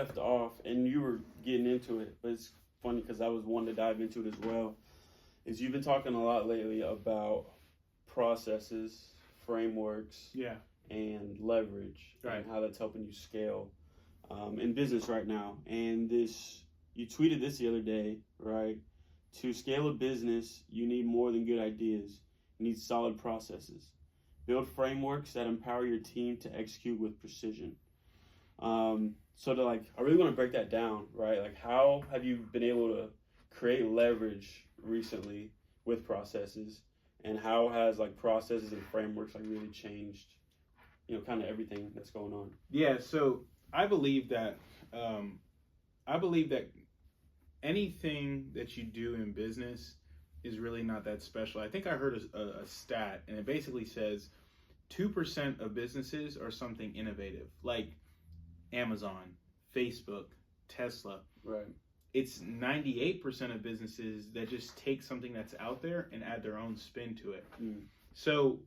left off, and you were getting into it, but it's funny because I was wanting to dive into it as well. Is you've been talking a lot lately about processes, frameworks, Yeah. and leverage, Right. and how that's helping you scale in business right now. And this, you tweeted this the other day, right? To scale a business, you need more than good ideas. You need solid processes. Build frameworks that empower your team to execute with precision. So to I really want to break that down, right? Like, how have you been able to create leverage recently with processes, and how has processes and frameworks really changed, kind of everything that's going on? Yeah. So I believe that I believe that anything that you do in business is really not that special. I think I heard a stat, and it basically says 2% of businesses are something innovative, like Amazon, Facebook, Tesla. Right. It's 98% of businesses that just take something that's out there and add their own spin to it. So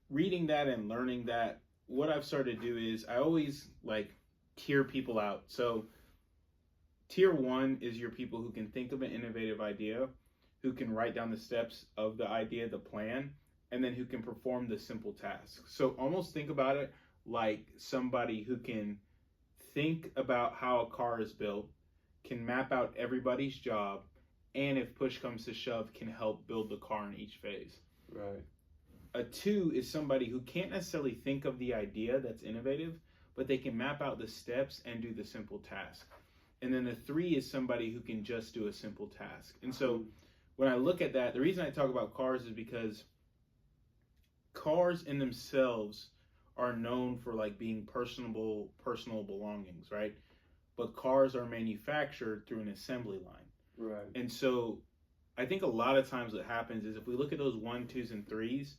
reading that and learning that, what I've started to do is I always tier people out. So tier 1 is your people who can think of an innovative idea, who can write down the steps of the idea, the plan, and then who can perform the simple task. So almost think about it like somebody who can think about how a car is built, can map out everybody's job, and if push comes to shove, can help build the car in each phase. Right. A 2 is somebody who can't necessarily think of the idea that's innovative, but they can map out the steps and do the simple task. And then the 3 is somebody who can just do a simple task. And so when I look at that, the reason I talk about cars is because cars in themselves are known for being personal belongings, right? But cars are manufactured through an assembly line. Right. And so I think a lot of times what happens is if we look at those 1, 2s, and 3s,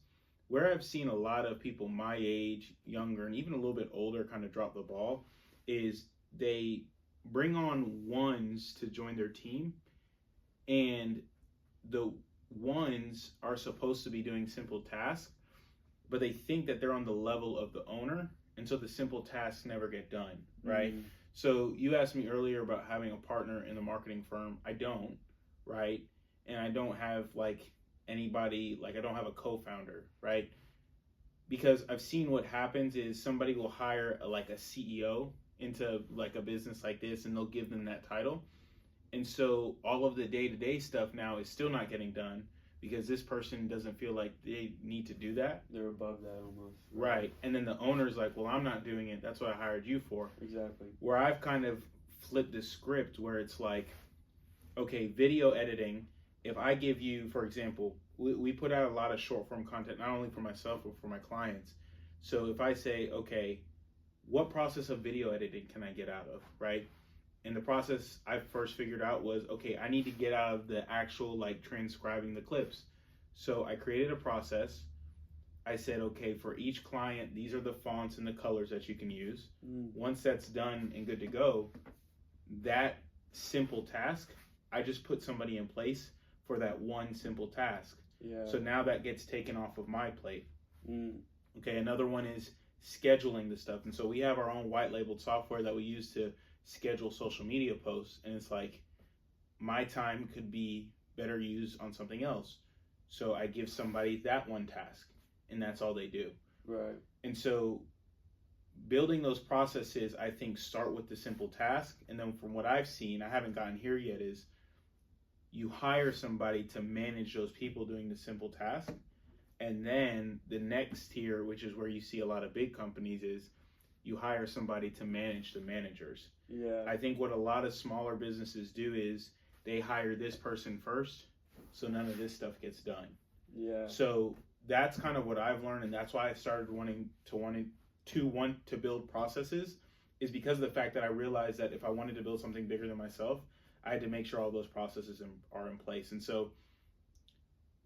where I've seen a lot of people my age, younger, and even a little bit older kind of drop the ball is they bring on 1s to join their team, and the 1s are supposed to be doing simple tasks, but they think that they're on the level of the owner, and so the simple tasks never get done, right? So you asked me earlier about having a partner in the marketing firm. I don't, right? And I don't have anybody, I don't have a co-founder, right? Because I've seen what happens is somebody will hire a CEO into a business like this, and they'll give them that title. And so all of the day-to-day stuff now is still not getting done because this person doesn't feel like they need to do that. They're above that almost. Right. And then the owner's like, well, I'm not doing it. That's what I hired you for. Exactly. Where I've kind of flipped the script where it's okay, video editing, if I give you, for example, we put out a lot of short form content, not only for myself, but for my clients. So if I say, okay, what process of video editing can I get out of, right? And the process I first figured out was, okay, I need to get out of the actual transcribing the clips. So I created a process. I said, okay, for each client, these are the fonts and the colors that you can use. Once that's done and good to go, that simple task, I just put somebody in place for that one simple task. Yeah. So now that gets taken off of my plate. Okay, another one is scheduling the stuff. And so we have our own white labeled software that we use to schedule social media posts, and it's my time could be better used on something else, so I give somebody that one task and that's all they do. Right. And so building those processes, I think, start with the simple task, and then from what I've seen, I haven't gotten here yet, is you hire somebody to manage those people doing the simple task, and then the next tier, which is where you see a lot of big companies, is you hire somebody to manage the managers. Yeah. I think what a lot of smaller businesses do is they hire this person first, so none of this stuff gets done. Yeah. So that's kind of what I've learned, and that's why I started wanting to build processes, is because of the fact that I realized that if I wanted to build something bigger than myself, I had to make sure all those processes are in place. And so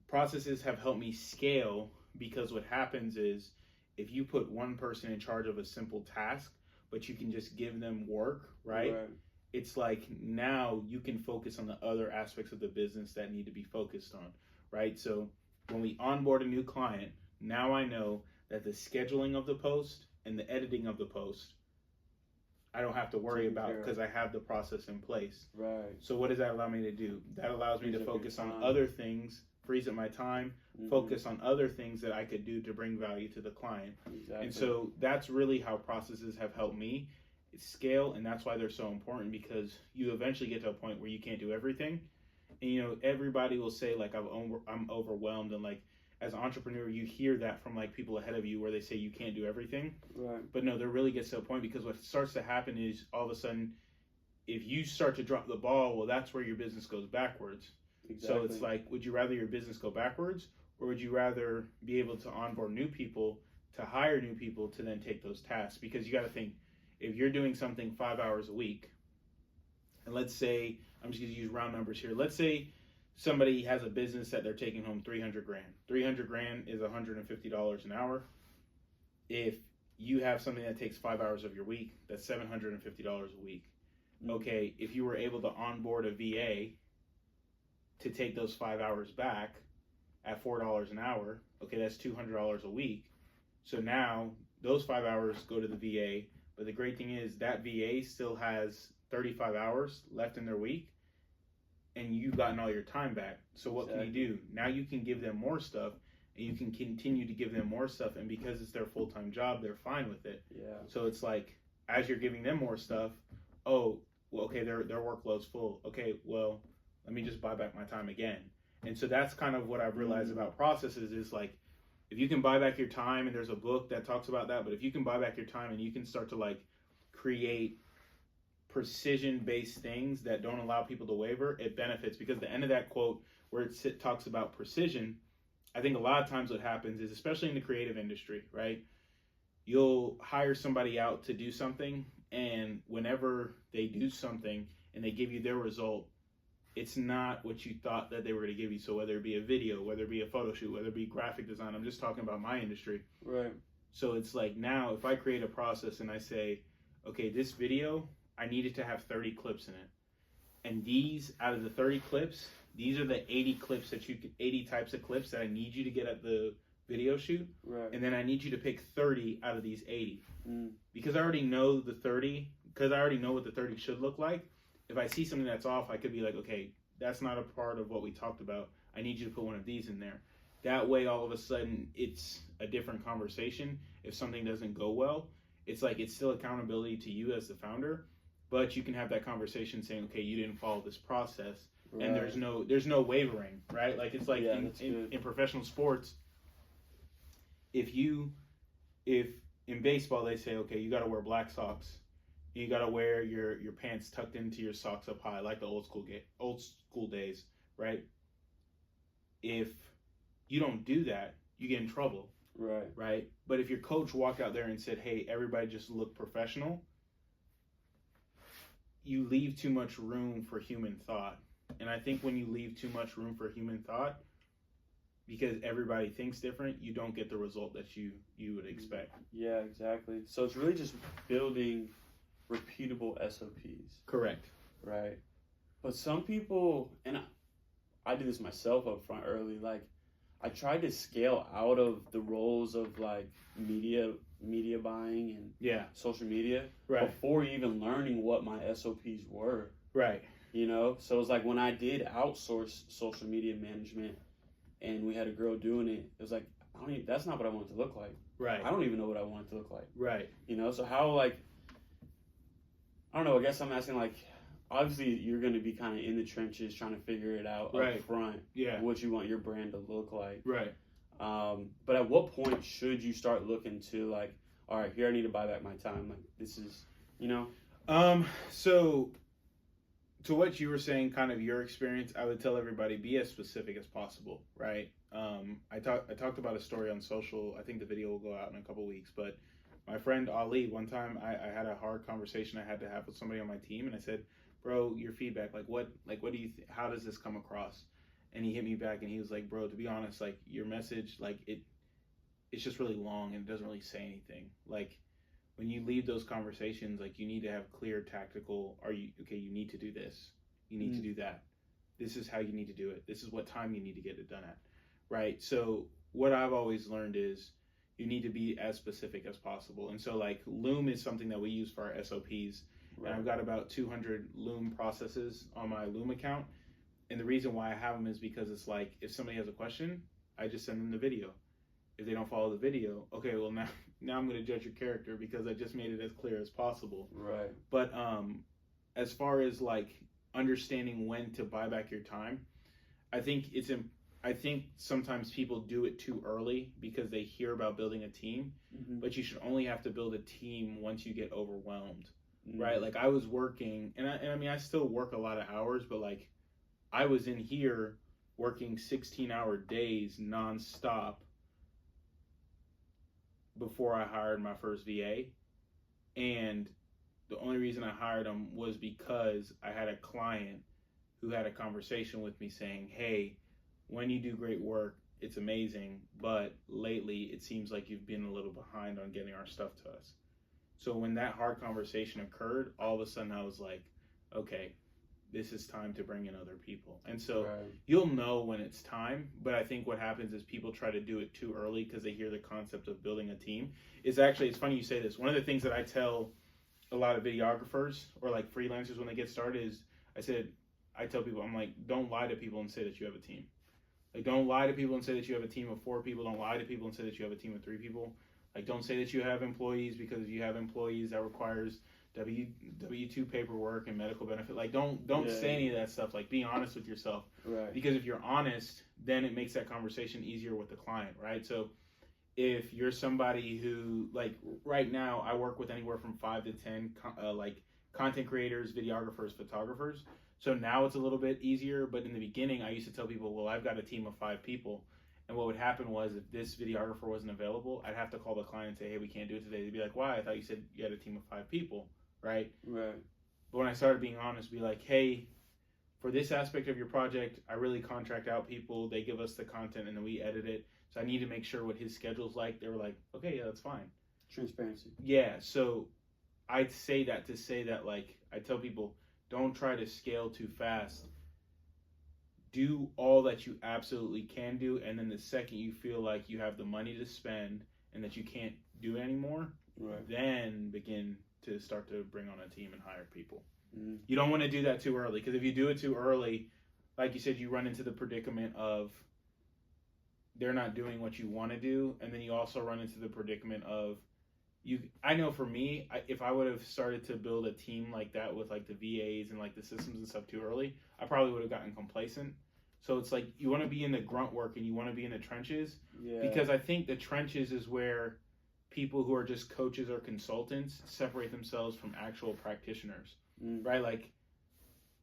processes have helped me scale, because what happens is if you put one person in charge of a simple task, but you can just give them work, right? It's now you can focus on the other aspects of the business that need to be focused on, right? So when we onboard a new client, now I know that the scheduling of the post and the editing of the post I don't have to worry Taken about care of. because I have the process in place. Right. So what does that allow me to do? That allows me Frees to up your focus on time. other things, frees up my time, Mhm. focus on other things that I could do to bring value to the client. Exactly. And so that's really how processes have helped me scale, and that's why they're so important, because you eventually get to a point where you can't do everything. And you know, everybody will say like I'm overwhelmed, and like as an entrepreneur you hear that from like people ahead of you where they say you can't do everything. Right. But no, there really gets to a point, because what starts to happen is all of a sudden if you start to drop the ball, well, that's where your business goes backwards. Exactly. So it's like, would you rather your business go backwards, or would you rather be able to onboard new people, to hire new people to then take those tasks? Because you got to think, if you're doing something 5 hours a week, and let's say, I'm just going to use round numbers here. Let's say somebody has a business that they're taking home 300 grand. 300 grand is $150 an hour. If you have something that takes 5 hours of your week, that's $750 a week. Okay, if you were able to onboard a VA to take those 5 hours back at $4 an hour, okay, that's $200 a week. So now those 5 hours go to the VA, but the great thing is that VA still has 35 hours left in their week, and you've gotten all your time back. So what can you do? Now you can give them more stuff, and you can continue to give them more stuff, and because it's their full-time job, they're fine with it. Yeah. So it's like, as you're giving them more stuff, oh, well, okay, their workload's full. Okay, well, let me just buy back my time again. And so that's kind of what I've realized about processes is like, if you can buy back your time, and there's a book that talks about that, but if you can buy back your time and you can start to like create precision-based things that don't allow people to waver, it benefits. Because the end of that quote where it talks about precision, I think a lot of times what happens is, especially in the creative industry, right? You'll hire somebody out to do something, and whenever they do something and they give you their result, it's not what you thought that they were going to give you. So whether it be a video, whether it be a photo shoot, whether it be graphic design, I'm just talking about my industry. Right. So it's like, now if I create a process and I say, okay, this video, I need it to have 30 clips in it. And these, out of the 30 clips, these are the 80 clips that 80 types of clips that I need you to get at the video shoot. Right. And then I need you to pick 30 out of these 80. Mm. Because I already know the 30, because I already know what the 30 should look like. If I see something that's off, I could be like, okay, that's not a part of what we talked about. I need you to put one of these in there. That way, all of a sudden, it's a different conversation. If something doesn't go well, it's like, it's still accountability to you as the founder, but you can have that conversation saying, okay, you didn't follow this process. Right. And there's no wavering, right? Like, it's like in professional sports, if in baseball they say, okay, you got to wear black socks, you got to wear your pants tucked into your socks up high, like the old school days, right? If you don't do that, you get in trouble. Right. But if your coach walked out there and said, hey, everybody just look professional, you leave too much room for human thought. And I think when you leave too much room for human thought, because everybody thinks different, you don't get the result that you would expect. Yeah, exactly. So it's really just building repeatable SOPs. Correct. Right. But some people, and I did this myself up front early, like I tried to scale out of the roles of like media buying and social media before even learning what my SOPs were. Right. You know, so it was like when I did outsource social media management and we had a girl doing it, it was like, that's not what I want it to look like. Right. I don't even know what I want it to look like. Right. You know, so how, like, I don't know, I guess I'm asking, like, obviously you're going to be kind of in the trenches trying to figure it out up front. Yeah. What you want your brand to look like. Right. But at what point should you start looking to, like, all right, here I need to buy back my time. Like, this is, you know? So to what you were saying, kind of your experience, I would tell everybody, be as specific as possible, right? I talked about a story on social. I think the video will go out in a couple weeks, but my friend Ali, one time I had a hard conversation I had to have with somebody on my team, and I said, bro, your feedback, what do you how does this come across? And he hit me back and he was like, bro, to be honest, like your message, like it's just really long and it doesn't really say anything. Like, when you leave those conversations, like you need to have clear tactical, you need to do this, you need to do that. This is how you need to do it. This is what time you need to get it done at, right? So what I've always learned is you need to be as specific as possible. And so like Loom is something that we use for our SOPs. Right. And I've got about 200 Loom processes on my Loom account. And the reason why I have them is because it's like, if somebody has a question, I just send them the video. If they don't follow the video, okay, well now I'm going to judge your character because I just made it as clear as possible. Right. But as far as like understanding when to buy back your time, I think sometimes people do it too early because they hear about building a team, but you should only have to build a team once you get overwhelmed, right? Like I was working, and I mean, I still work a lot of hours, but like I was in here working 16-hour days nonstop before I hired my first VA. And the only reason I hired him was because I had a client who had a conversation with me saying, hey, when you do great work, it's amazing, but lately it seems like you've been a little behind on getting our stuff to us. So when that hard conversation occurred, all of a sudden I was like, okay, this is time to bring in other people. And so you'll know when it's time, but I think what happens is people try to do it too early because they hear the concept of building a team. It's funny you say this. One of the things that I tell a lot of videographers or like freelancers when they get started is I tell people, I'm like, don't lie to people and say that you have a team. Like, don't lie to people and say that you have a team of 4 people. Don't lie to people and say that you have a team of 3 people. Like, don't say that you have employees, because if you have employees, that requires W-2 paperwork and medical benefit. Like, don't say any of that stuff. Like, be honest with yourself. Right. Because if you're honest, then it makes that conversation easier with the client, right? So if you're somebody who, like, right now, I work with anywhere from 5 to 10, like, content creators, videographers, photographers. So now it's a little bit easier, but in the beginning, I used to tell people, well, I've got a team of 5 people. And what would happen was if this videographer wasn't available, I'd have to call the client and say, hey, we can't do it today. They'd be like, why? I thought you said you had a team of 5 people, right? Right. But when I started being honest, be like, hey, for this aspect of your project, I really contract out people. They give us the content and then we edit it. So I need to make sure what his schedule's like. They were like, okay, yeah, that's fine. Transparency. Yeah, so I'd say that to say that, like, I tell people, don't try to scale too fast. Do all that you absolutely can do, and then the second you feel like you have the money to spend and that you can't do anymore, then begin to start to bring on a team and hire people. You don't want to do that too early, because if you do it too early, like you said, you run into the predicament of they're not doing what you want to do, and then you also run into the predicament of I know for me, if I would have started to build a team like that with like the VAs and like the systems and stuff too early, I probably would have gotten complacent. So it's like you want to be in the grunt work and you want to be in the trenches, because I think the trenches is where people who are just coaches or consultants separate themselves from actual practitioners, right? Like,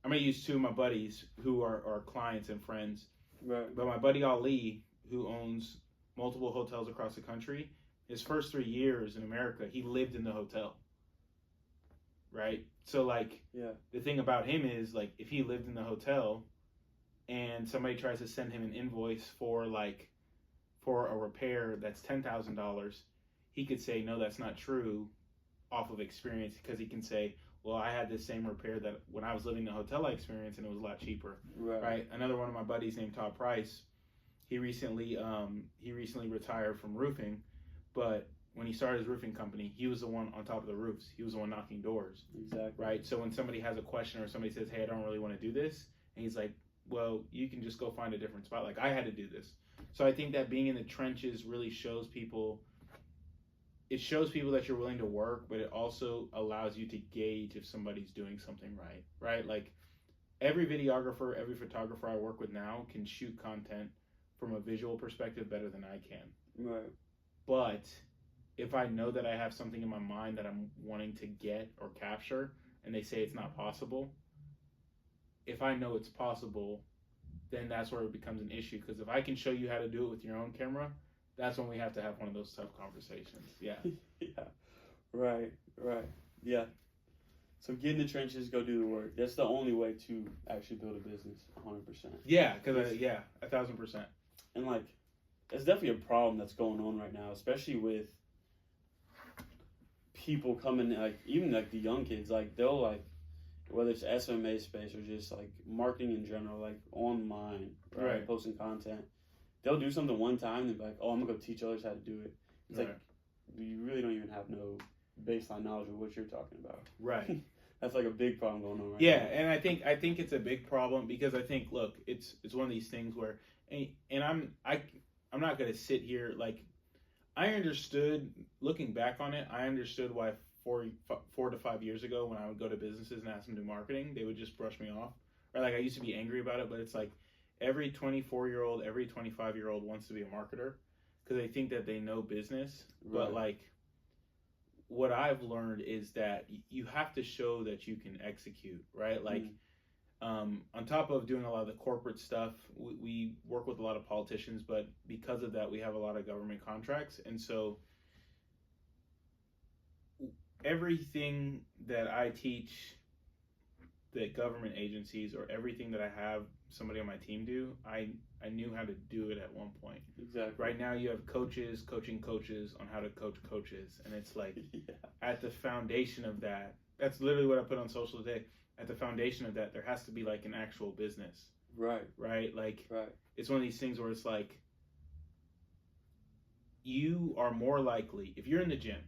I'm going to use 2 of my buddies who are clients and friends, but my buddy Ali, who owns multiple hotels across the country, his first 3 years in America, he lived in the hotel, right? So, like, the thing about him is, like, if he lived in the hotel and somebody tries to send him an invoice for a repair that's $10,000, he could say, no, that's not true off of experience, because he can say, well, I had this same repair that when I was living in the hotel I experienced and it was a lot cheaper, right? Another one of my buddies named Todd Price, he recently retired from roofing. But when he started his roofing company, he was the one on top of the roofs. He was the one knocking doors. Exactly. Right? So when somebody has a question or somebody says, hey, I don't really want to do this, and he's like, well, you can just go find a different spot. Like, I had to do this. So I think that being in the trenches really shows people that you're willing to work, but it also allows you to gauge if somebody's doing something right? Right? Like, every videographer, every photographer I work with now can shoot content from a visual perspective better than I can. Right. But if I know that I have something in my mind that I'm wanting to get or capture, and they say it's not possible, if I know it's possible, then that's where it becomes an issue. Because if I can show you how to do it with your own camera, that's when we have to have one of those tough conversations. Yeah. Right. Yeah. So get in the trenches, go do the work. That's the only way to actually build a business, 100%. Yeah, because 1,000%. And like, it's definitely a problem that's going on right now, especially with people coming, like, even like the young kids, like, they'll, like, whether it's SMA space or just like marketing in general, like online, right? Posting content, they'll do something one time and be like, oh, I'm gonna go teach others how to do it. It's like you really don't even have no baseline knowledge of what you're talking about. Right. That's like a big problem going on right Yeah, now. and I think it's a big problem because I think, look, it's one of these things where, and I'm not gonna sit here like, I understood, looking back on it, I understood why 4 to 5 years ago when I would go to businesses and ask them to do marketing, they would just brush me off. Or like I used to be angry about it, but it's like every 24-year-old, every 25-year-old wants to be a marketer because they think that they know business. Right. But like, what I've learned is that you have to show that you can execute, right? Like, on top of doing a lot of the corporate stuff, we work with a lot of politicians, but because of that, we have a lot of government contracts. And so everything that I teach the government agencies, or everything that I have somebody on my team do, I knew how to do it at one point. Exactly. Right now you have coaches coaching coaches on how to coach coaches. And it's like, at the foundation of that, that's literally what I put on social today. At the foundation of that, there has to be like an actual business. Right. Right? Like, right. It's one of these things where it's like, you are more likely, if you're in the gym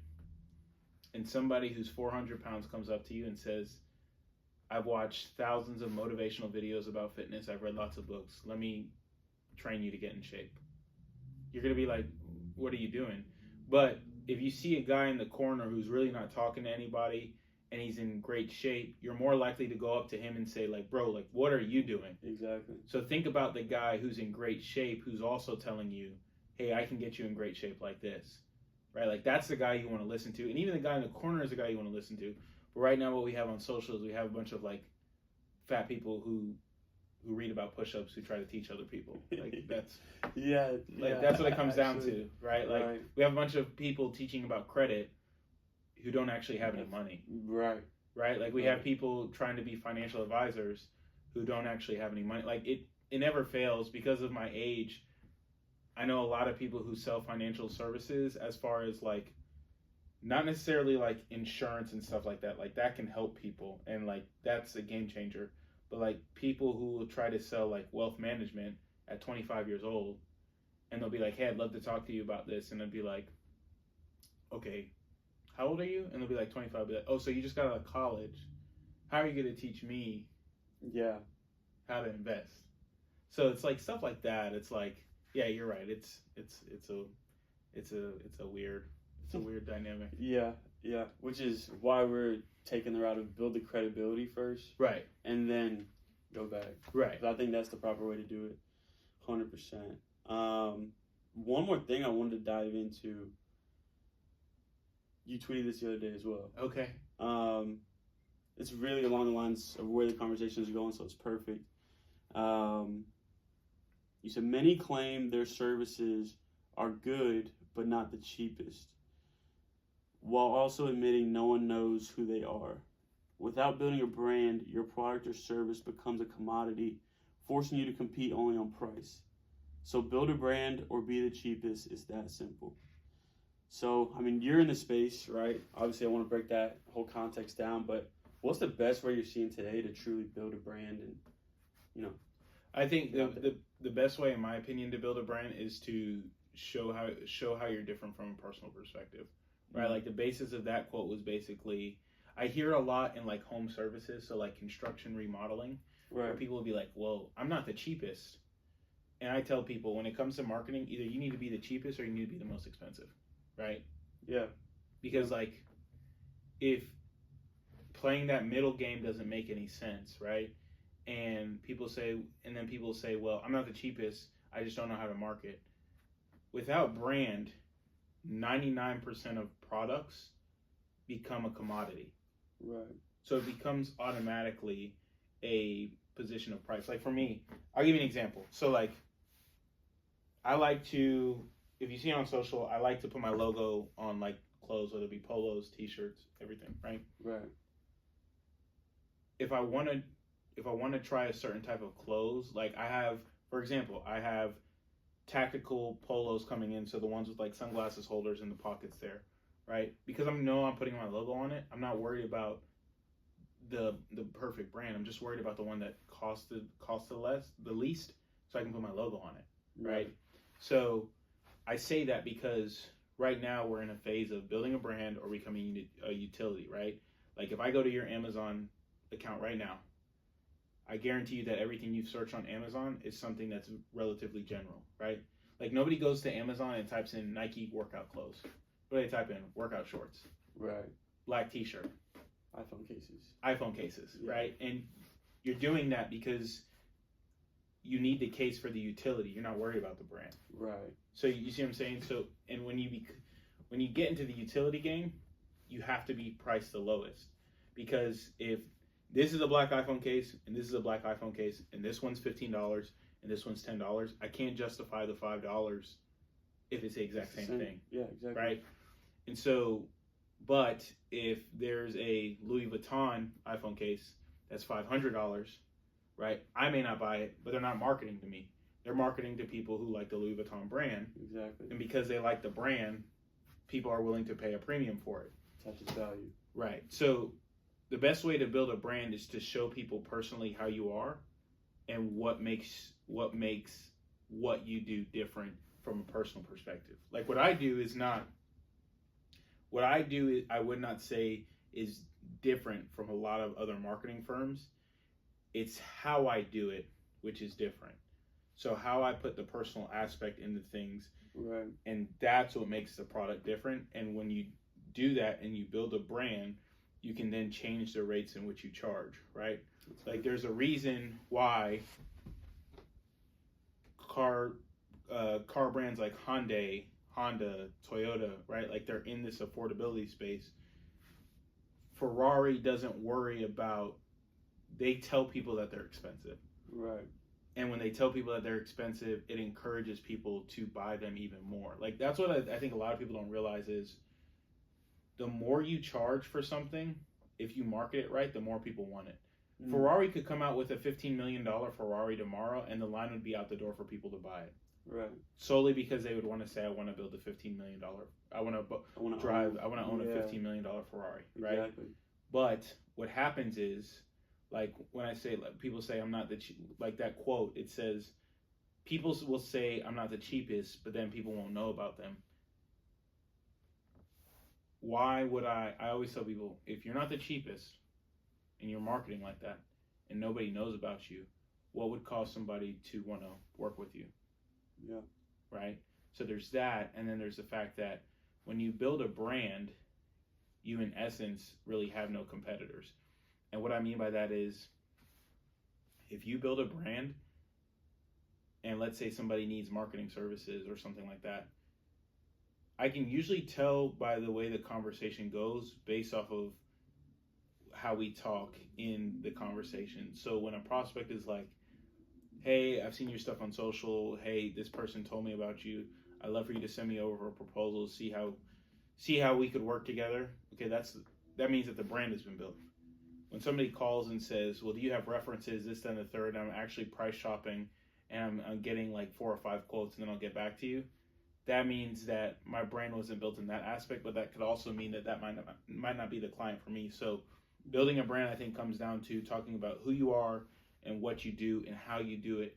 and somebody who's 400 pounds comes up to you and says, I've watched thousands of motivational videos about fitness, I've read lots of books, let me train you to get in shape. You're going to be like, what are you doing? But if you see a guy in the corner who's really not talking to anybody and he's in great shape, you're more likely to go up to him and say, like, bro, like, what are you doing? Exactly. So think about the guy who's in great shape who's also telling you, hey, I can get you in great shape like this, right? Like, that's the guy you want to listen to. And even the guy in the corner is the guy you want to listen to. But right now what we have on social is we have a bunch of, like, fat people who read about push-ups who try to teach other people. Like, that's that's what it comes down to, right? Like, we have a bunch of people teaching about credit who don't actually have any money. Right. Like, we have people trying to be financial advisors who don't actually have any money. Like, it never fails. Because of my age, I know a lot of people who sell financial services, as far as, like, not necessarily like insurance and stuff like that. Like, that can help people, and like, that's a game changer. But like, people who will try to sell like wealth management at 25 years old, and they'll be like, hey, I'd love to talk to you about this. And I'd be like, okay, how old are you? And they'll be like 25. I'll be like, oh, so you just got out of college. How are you going to teach me how to invest? So it's like stuff like that. It's like, yeah, you're right. It's a weird dynamic. Yeah. Which is why we're taking the route of build the credibility first. Right. And then go back. Right. I think that's the proper way to do it. 100%. One more thing I wanted to dive into. You tweeted this the other day as well. Okay. It's really along the lines of where the conversation is going, so it's perfect. You said many claim their services are good, but not the cheapest, while also admitting no one knows who they are. Without building a brand, your product or service becomes a commodity, forcing you to compete only on price. So build a brand or be the cheapest. It's that simple. So, I mean, you're in the space, right? Obviously, I want to break that whole context down, but what's the best way you're seeing today to truly build a brand and, I think the best way, in my opinion, to build a brand is to show how you're different from a personal perspective, right? Like, the basis of that quote was basically, I hear a lot in like home services, so like construction, remodeling, where people will be like, well, I'm not the cheapest. And I tell people, when it comes to marketing, either you need to be the cheapest or you need to be the most expensive, right? Yeah. Because like, if playing that middle game doesn't make any sense, right? And people say, well, I'm not the cheapest, I just don't know how to market. Without brand, 99% of products become a commodity. Right. So it becomes automatically a position of price. Like, for me, I'll give you an example. So like, I like to, if you see on social, I like to put my logo on like clothes, whether it be polos, t-shirts, everything, right? Right. If I want to try a certain type of clothes, like I have tactical polos coming in, so the ones with like sunglasses holders in the pockets there, right? Because I'm putting my logo on it, I'm not worried about the perfect brand. I'm just worried about the one that costs the least, so I can put my logo on it, right? So I say that because right now we're in a phase of building a brand or becoming a utility, right? Like if I go to your Amazon account right now, I guarantee you that everything you've searched on Amazon is something that's relatively general, right? Like nobody goes to Amazon and types in Nike workout clothes. What do they type in? Workout shorts. Right. Black t-shirt. iPhone cases. Yeah. Right? And you're doing that because you need the case for the utility. You're not worried about the brand. Right. So you see what I'm saying? So, and when you get into the utility game, you have to be priced the lowest, because if this is a black iPhone case and this is a black iPhone case and this one's $15 and this one's $10, I can't justify the $5 if it's the exact same thing. Yeah, exactly. Right? And so, but if there's a Louis Vuitton iPhone case that's $500, right? I may not buy it, but they're not marketing to me. They're marketing to people who like the Louis Vuitton brand. Exactly. And because they like the brand, people are willing to pay a premium for it. Touch its value. Right. So the best way to build a brand is to show people personally how you are and what makes what you do different from a personal perspective. Like what I do, I would not say is different from a lot of other marketing firms. It's how I do it, which is different. So how I put the personal aspect into things, right? And that's what makes the product different. And when you do that and you build a brand, you can then change the rates in which you charge, right? Like there's a reason why car brands like Honda, Toyota, right? Like they're in this affordability space. Ferrari doesn't worry about, they tell people that they're expensive. Right. And when they tell people that they're expensive, it encourages people to buy them even more. Like that's what I think a lot of people don't realize is the more you charge for something, if you market it right, the more people want it. Ferrari could come out with a $15 million Ferrari tomorrow and the line would be out the door for people to buy it. Right. Solely because they would want to say, I want to build a $15 million, I want to own a $15 million Ferrari, right? Exactly. But what happens is, like when I say, like, people say I'm not the like that quote, it says, people will say I'm not the cheapest, but then people won't know about them. Why would I always tell people, if you're not the cheapest and you're marketing like that and nobody knows about you, what would cause somebody to want to work with you? Yeah. Right? So there's that, and then there's the fact that when you build a brand, you in essence really have no competitors. And what I mean by that is, if you build a brand and let's say somebody needs marketing services or something like that, I can usually tell by the way the conversation goes based off of how we talk in the conversation. So when a prospect is like, hey, I've seen your stuff on social. Hey, this person told me about you. I'd love for you to send me over a proposal, see how we could work together. Okay, that means that the brand has been built. When somebody calls and says, well, do you have references, this, then the third, I'm actually price shopping and I'm getting like 4 or 5 quotes and then I'll get back to you. That means that my brand wasn't built in that aspect, but that could also mean that might not be the client for me. So building a brand, I think, comes down to talking about who you are and what you do and how you do it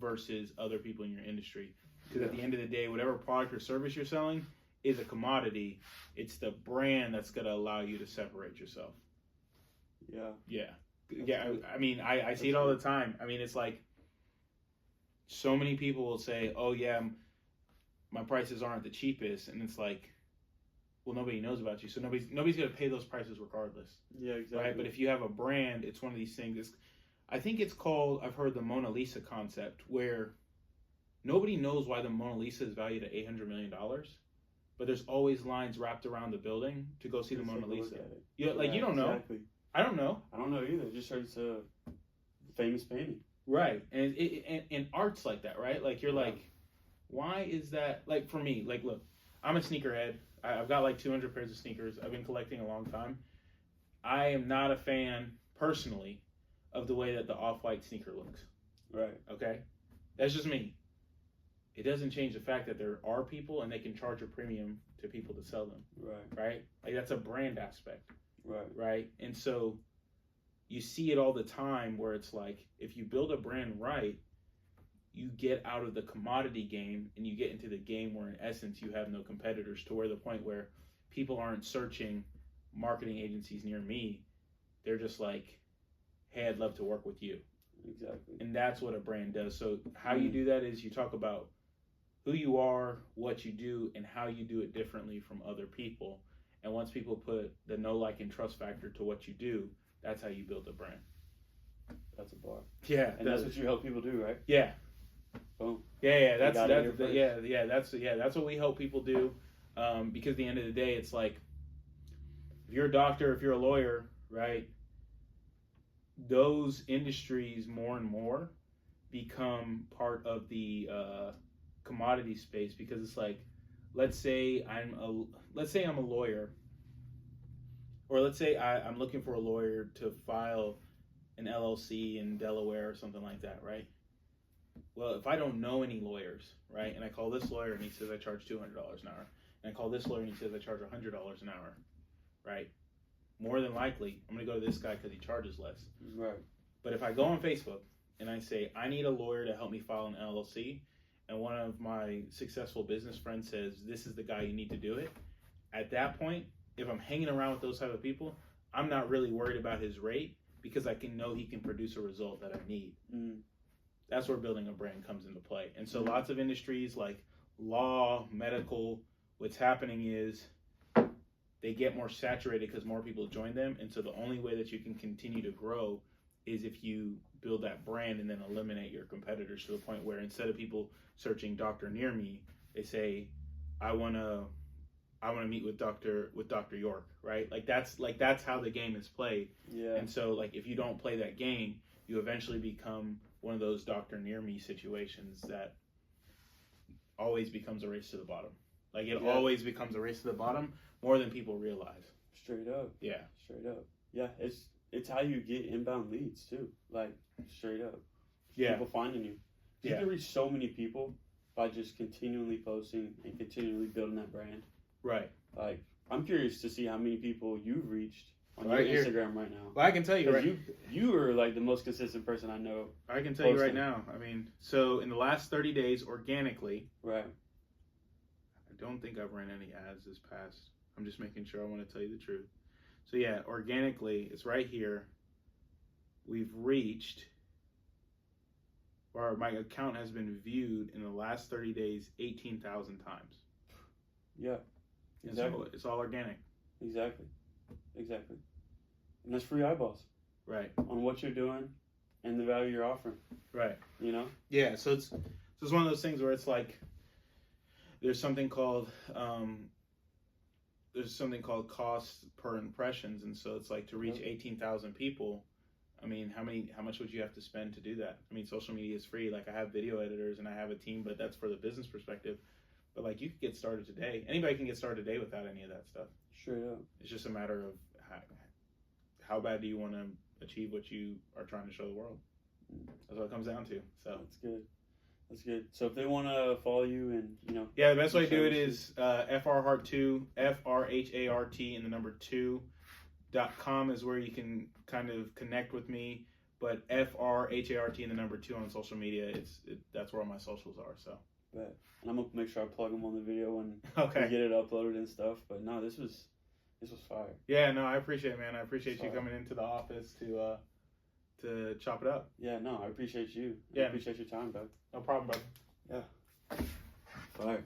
versus other people in your industry. Because at the end of the day, whatever product or service you're selling is a commodity. It's the brand that's going to allow you to separate yourself. Yeah. I mean, I see it all the time. I mean, it's like so many people will say, oh, yeah, my prices aren't the cheapest. And it's like, well, nobody knows about you. So nobody's going to pay those prices regardless. Yeah, exactly. Right? But if you have a brand, it's one of these things. I think it's called, I've heard the Mona Lisa concept, where nobody knows why the Mona Lisa is valued at $800 million. But there's always lines wrapped around the building to go see the Mona Lisa. You don't know. Exactly. I don't know. I don't know either. Just heard it's a famous painting. Right. And art's like that, right? Like you're like, why is that? Like for me, like look, I'm a sneakerhead. I've got like 200 pairs of sneakers. I've been collecting a long time. I am not a fan, personally, of the way that the off-white sneaker looks. Right. Okay? That's just me. It doesn't change the fact that there are people and they can charge a premium to people to sell them. Right. Right? Like that's a brand aspect. Right. Right? And so you see it all the time where it's like, if you build a brand right, you get out of the commodity game and you get into the game where in essence you have no competitors, to where the point where people aren't searching marketing agencies near me. They're just like, hey, I'd love to work with you. Exactly. And that's what a brand does. So how you do that is you talk about who you are, what you do, and how you do it differently from other people. And once people put the know, like, and trust factor to what you do, that's how you build a brand. That's a bar. Yeah. And that's what you help people do, right? Yeah. Boom. Yeah. That's what we help people do. Because at the end of the day, it's like, if you're a doctor, if you're a lawyer, right, those industries more and more become part of the commodity space, because it's like, let's say I'm a lawyer, or let's say I'm looking for a lawyer to file an LLC in Delaware or something like that, right? Well, if I don't know any lawyers, right, and I call this lawyer and he says I charge $200 an hour, and I call this lawyer and he says I charge $100 an hour, right? More than likely, I'm going to go to this guy because he charges less. Right. But if I go on Facebook and I say, I need a lawyer to help me file an LLC, and one of my successful business friends says, this is the guy you need to do it, at that point, if I'm hanging around with those type of people, I'm not really worried about his rate, because I can know he can produce a result that I need. That's where building a brand comes into play. And so lots of industries like law, medical, what's happening is they get more saturated because more people join them. And so the only way that you can continue to grow is if you build that brand and then eliminate your competitors, to the point where instead of people searching doctor near me, they say, I want to meet with Dr. York, right? Like that's how the game is played. Yeah. And so like if you don't play that game, you eventually become one of those doctor near me situations that always becomes a race to the bottom. Like it always becomes a race to the bottom more than people realize. Straight up. Yeah. Straight up. Yeah, it's how you get inbound leads too. Like straight up. Yeah. People finding you. You can reach so many people by just continually posting and continually building that brand. Right. Like, I'm curious to see how many people you've reached on right your here. Instagram right now. Well, I can tell you, right? You are like the most consistent person I know. I can tell you right now. I mean, so in the last 30 days, organically, right? I don't think I've ran any ads this past. I'm just making sure. I want to tell you the truth. So yeah, organically, it's right here. We've reached, or my account has been viewed in the last 30 days 18,000 times. Yeah. Exactly. So it's all organic. Exactly. And that's free eyeballs. Right. On what you're doing and the value you're offering. Right. You know? Yeah, so it's one of those things where it's like there's something called cost per impressions, and so it's like to reach 18,000 people, I mean, how much would you have to spend to do that? I mean, social media is free. Like I have video editors and I have a team, but that's for the business perspective. But like you could get started today. Anybody can get started today without any of that stuff. Straight up. It's just a matter of how bad do you want to achieve what you are trying to show the world. That's what it comes down to. So that's good. So if they want to follow you and the best way to do it is FRHart2, FRHART and the number 2.com is where you can kind of connect with me. But FRHART and the number 2 on social media, that's where all my socials are. So. Bet. And I'm gonna make sure I plug them on the video when we get it uploaded and stuff. But no, this was fire. Yeah, no, I appreciate it, man. I appreciate you coming into the office to chop it up. Yeah, no, I appreciate you. Yeah. I appreciate your time, bud. No problem, brother. Yeah. Fire.